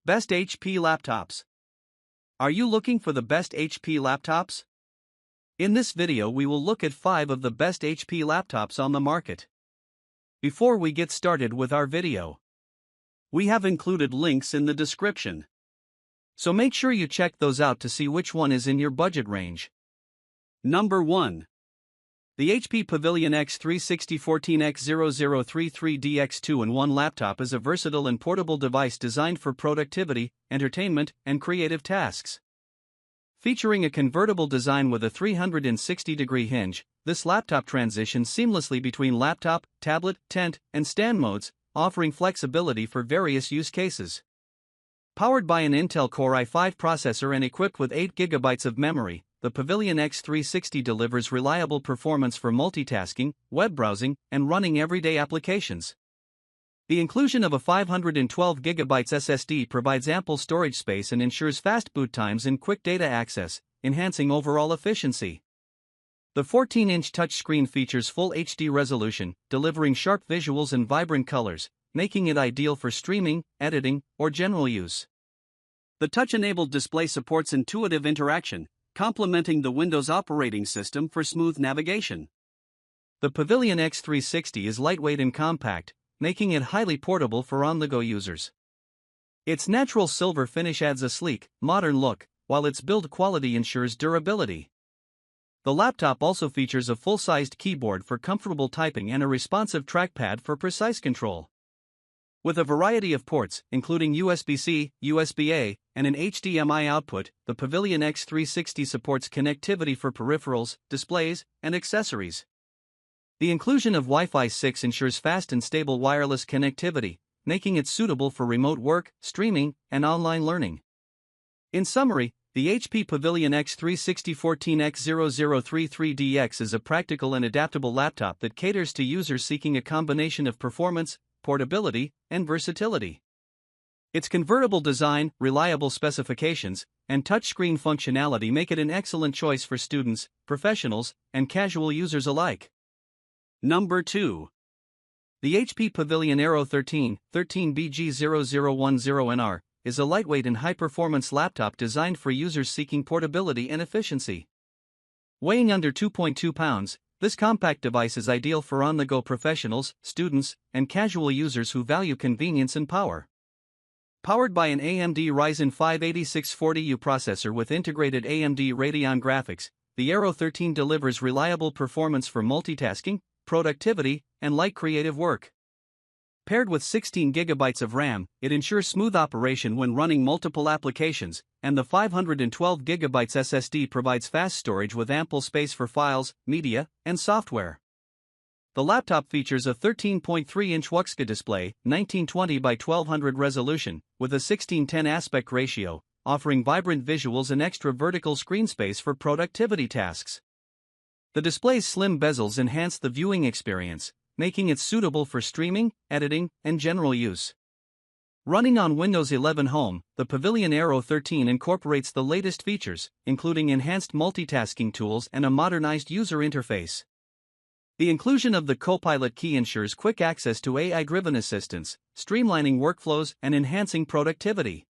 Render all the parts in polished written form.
Best HP laptops. Are you looking for the best HP laptops? In this video we will look at 5 of the best HP laptops on the market. Before we get started with our video, we have included links in the description, so make sure you check those out to see which one is in your budget range. Number 1. The HP Pavilion X360 14X0033DX 2-in-1 laptop is a versatile and portable device designed for productivity, entertainment, and creative tasks. Featuring a convertible design with a 360-degree hinge, this laptop transitions seamlessly between laptop, tablet, tent, and stand modes, offering flexibility for various use cases. Powered by an Intel Core i5 processor and equipped with 8 GB of memory, the Pavilion X360 delivers reliable performance for multitasking, web browsing, and running everyday applications. The inclusion of a 512 GB SSD provides ample storage space and ensures fast boot times and quick data access, enhancing overall efficiency. The 14-inch touchscreen features full HD resolution, delivering sharp visuals and vibrant colors, making it ideal for streaming, editing, or general use. The touch-enabled display supports intuitive interaction, complementing the Windows operating system for smooth navigation. The Pavilion X360 is lightweight and compact, making it highly portable for on-the-go users. Its natural silver finish adds a sleek, modern look, while its build quality ensures durability. The laptop also features a full-sized keyboard for comfortable typing and a responsive trackpad for precise control. With a variety of ports, including USB-C, USB-A, and an HDMI output, the Pavilion X360 supports connectivity for peripherals, displays, and accessories. The inclusion of Wi-Fi 6 ensures fast and stable wireless connectivity, making it suitable for remote work, streaming, and online learning. In summary, the HP Pavilion X360 14X0033DX is a practical and adaptable laptop that caters to users seeking a combination of performance, portability, and versatility. Its convertible design, reliable specifications, and touchscreen functionality make it an excellent choice for students, professionals, and casual users alike. Number 2. The HP Pavilion Aero 13BG0010NR is a lightweight and high-performance laptop designed for users seeking portability and efficiency. Weighing under 2.2 pounds, this compact device is ideal for on-the-go professionals, students, and casual users who value convenience and power. Powered by an AMD Ryzen 5 8640U processor with integrated AMD Radeon graphics, the Aero 13 delivers reliable performance for multitasking, productivity, and light creative work. Paired with 16 GB of RAM, it ensures smooth operation when running multiple applications, and the 512 GB SSD provides fast storage with ample space for files, media, and software. The laptop features a 13.3-inch WUXGA display, 1920 by 1200 resolution, with a 16:10 aspect ratio, offering vibrant visuals and extra vertical screen space for productivity tasks. The display's slim bezels enhance the viewing experience, making it suitable for streaming, editing, and general use. Running on Windows 11 Home, the Pavilion Aero 13 incorporates the latest features, including enhanced multitasking tools and a modernized user interface. The inclusion of the Copilot key ensures quick access to AI-driven assistance, streamlining workflows and enhancing productivity.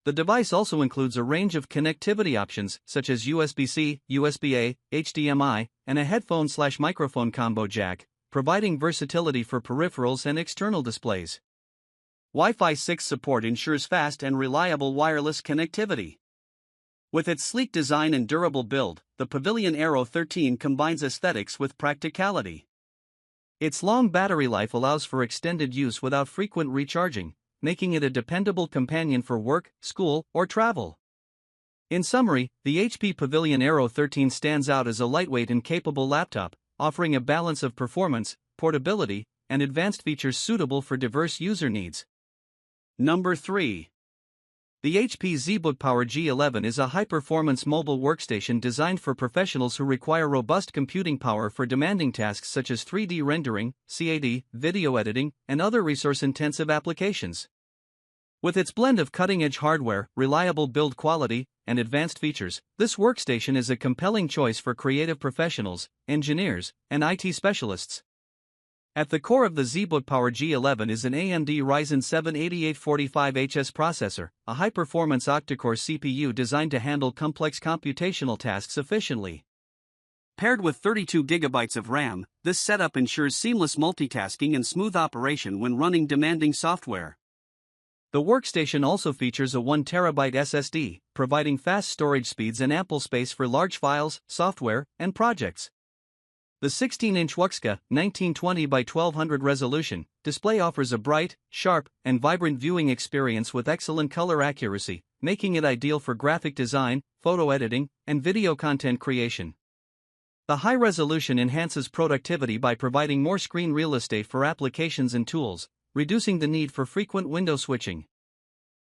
The device also includes a range of connectivity options such as USB-C, USB-A, HDMI, and a headphone/microphone combo jack, providing versatility for peripherals and external displays. Wi-Fi 6 support ensures fast and reliable wireless connectivity. With its sleek design and durable build, the Pavilion Aero 13 combines aesthetics with practicality. Its long battery life allows for extended use without frequent recharging, making it a dependable companion for work, school, or travel. In summary, the HP Pavilion Aero 13 stands out as a lightweight and capable laptop, offering a balance of performance, portability, and advanced features suitable for diverse user needs. Number 3. The HP ZBook Power G11 is a high-performance mobile workstation designed for professionals who require robust computing power for demanding tasks such as 3D rendering, CAD, video editing, and other resource-intensive applications. With its blend of cutting-edge hardware, reliable build quality, and advanced features, this workstation is a compelling choice for creative professionals, engineers, and IT specialists. At the core of the ZBook Power G11 is an AMD Ryzen 7 8845HS processor, a high-performance octa-core CPU designed to handle complex computational tasks efficiently. Paired with 32 GB of RAM, this setup ensures seamless multitasking and smooth operation when running demanding software. The workstation also features a 1TB SSD, providing fast storage speeds and ample space for large files, software, and projects. The 16-inch WUXCA 1920 by 1200 resolution display offers a bright, sharp, and vibrant viewing experience with excellent color accuracy, making it ideal for graphic design, photo editing, and video content creation. The high resolution enhances productivity by providing more screen real estate for applications and tools, reducing the need for frequent window switching.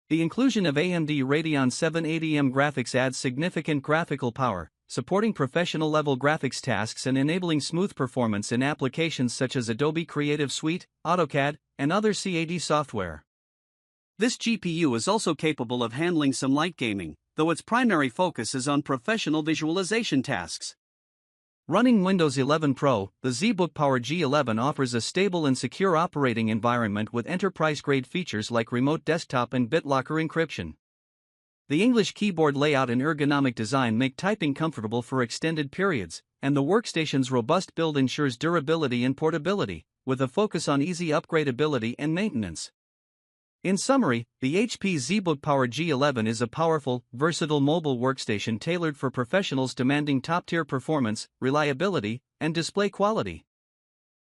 The inclusion of AMD Radeon 780M graphics adds significant graphical power, supporting professional-level graphics tasks and enabling smooth performance in applications such as Adobe Creative Suite, AutoCAD, and other CAD software. This GPU is also capable of handling some light gaming, though its primary focus is on professional visualization tasks. Running Windows 11 Pro, the ZBook Power G11 offers a stable and secure operating environment with enterprise-grade features like remote desktop and BitLocker encryption. The English keyboard layout and ergonomic design make typing comfortable for extended periods, and the workstation's robust build ensures durability and portability, with a focus on easy upgradability and maintenance. In summary, the HP ZBook Power G11 is a powerful, versatile mobile workstation tailored for professionals demanding top-tier performance, reliability, and display quality.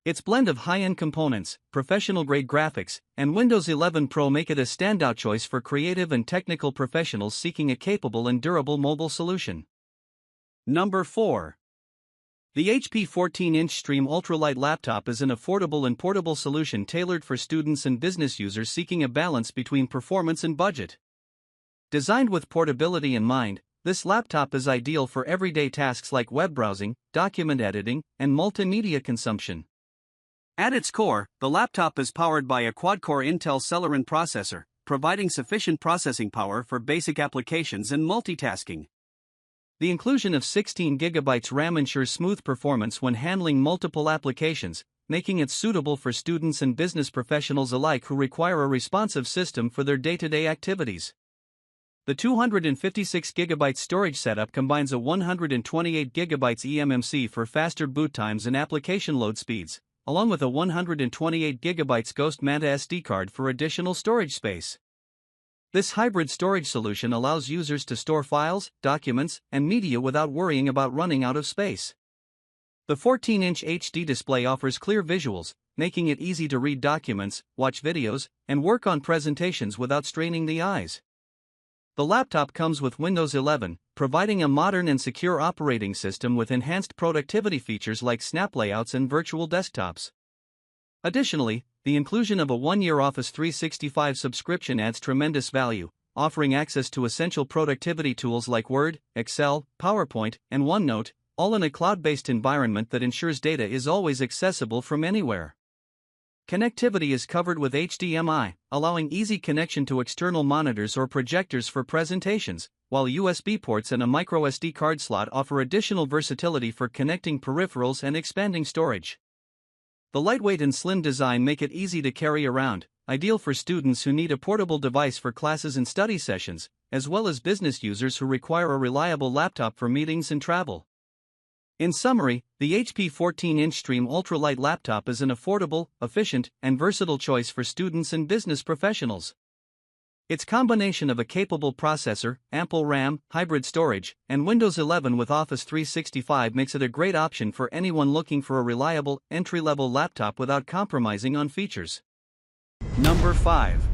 Its blend of high-end components, professional-grade graphics, and Windows 11 Pro make it a standout choice for creative and technical professionals seeking a capable and durable mobile solution. Number 4. The HP 14-inch Stream Ultralight laptop is an affordable and portable solution tailored for students and business users seeking a balance between performance and budget. Designed with portability in mind, this laptop is ideal for everyday tasks like web browsing, document editing, and multimedia consumption. At its core, the laptop is powered by a quad-core Intel Celeron processor, providing sufficient processing power for basic applications and multitasking. The inclusion of 16 GB RAM ensures smooth performance when handling multiple applications, making it suitable for students and business professionals alike who require a responsive system for their day-to-day activities. The 256 GB storage setup combines a 128 GB eMMC for faster boot times and application load speeds, along with a 128 GB Ghost Manta SD card for additional storage space. This hybrid storage solution allows users to store files, documents, and media without worrying about running out of space. The 14-inch HD display offers clear visuals, making it easy to read documents, watch videos, and work on presentations without straining the eyes. The laptop comes with Windows 11, providing a modern and secure operating system with enhanced productivity features like snap layouts and virtual desktops. Additionally, the inclusion of a 1-year Office 365 subscription adds tremendous value, offering access to essential productivity tools like Word, Excel, PowerPoint, and OneNote, all in a cloud-based environment that ensures data is always accessible from anywhere. Connectivity is covered with HDMI, allowing easy connection to external monitors or projectors for presentations, while USB ports and a microSD card slot offer additional versatility for connecting peripherals and expanding storage. The lightweight and slim design make it easy to carry around, ideal for students who need a portable device for classes and study sessions, as well as business users who require a reliable laptop for meetings and travel. In summary, the HP 14-inch Stream Ultralight laptop is an affordable, efficient, and versatile choice for students and business professionals. Its combination of a capable processor, ample RAM, hybrid storage, and Windows 11 with Office 365 makes it a great option for anyone looking for a reliable, entry-level laptop without compromising on features. Number 5.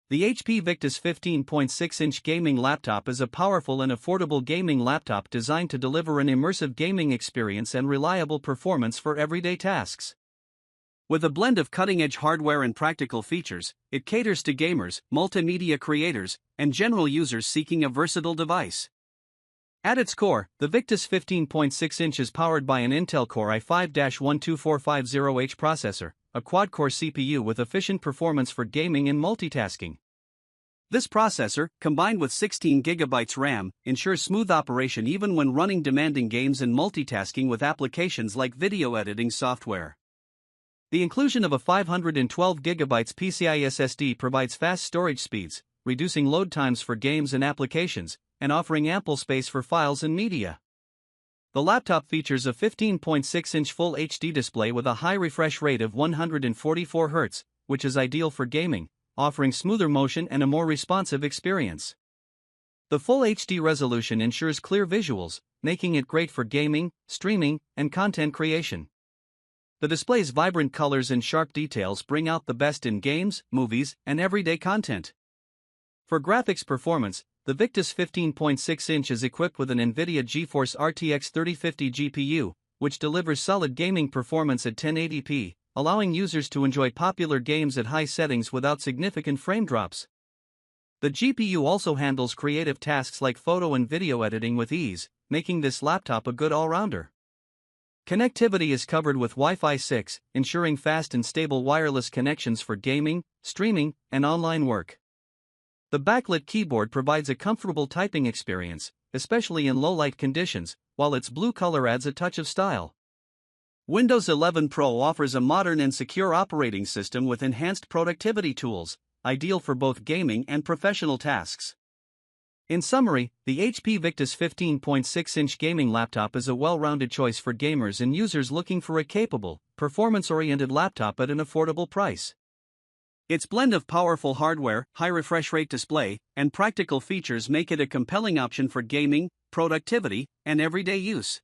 The HP Victus 15.6-inch gaming laptop is a powerful and affordable gaming laptop designed to deliver an immersive gaming experience and reliable performance for everyday tasks. With a blend of cutting-edge hardware and practical features, it caters to gamers, multimedia creators, and general users seeking a versatile device. At its core, the Victus 15.6-inch is powered by an Intel Core i5-12450H processor, a quad-core CPU with efficient performance for gaming and multitasking. This processor, combined with 16 GB RAM, ensures smooth operation even when running demanding games and multitasking with applications like video editing software. The inclusion of a 512GB PCI SSD provides fast storage speeds, reducing load times for games and applications, and offering ample space for files and media. The laptop features a 15.6-inch Full HD display with a high refresh rate of 144 Hz, which is ideal for gaming, offering smoother motion and a more responsive experience. The Full HD resolution ensures clear visuals, making it great for gaming, streaming, and content creation. The display's vibrant colors and sharp details bring out the best in games, movies, and everyday content. For graphics performance, the Victus 15.6-inch is equipped with an NVIDIA GeForce RTX 3050 GPU, which delivers solid gaming performance at 1080p, allowing users to enjoy popular games at high settings without significant frame drops. The GPU also handles creative tasks like photo and video editing with ease, making this laptop a good all-rounder. Connectivity is covered with Wi-Fi 6, ensuring fast and stable wireless connections for gaming, streaming, and online work. The backlit keyboard provides a comfortable typing experience, especially in low-light conditions, while its blue color adds a touch of style. Windows 11 Pro offers a modern and secure operating system with enhanced productivity tools, ideal for both gaming and professional tasks. In summary, the HP Victus 15.6-inch gaming laptop is a well-rounded choice for gamers and users looking for a capable, performance-oriented laptop at an affordable price. Its blend of powerful hardware, high refresh rate display, and practical features make it a compelling option for gaming, productivity, and everyday use.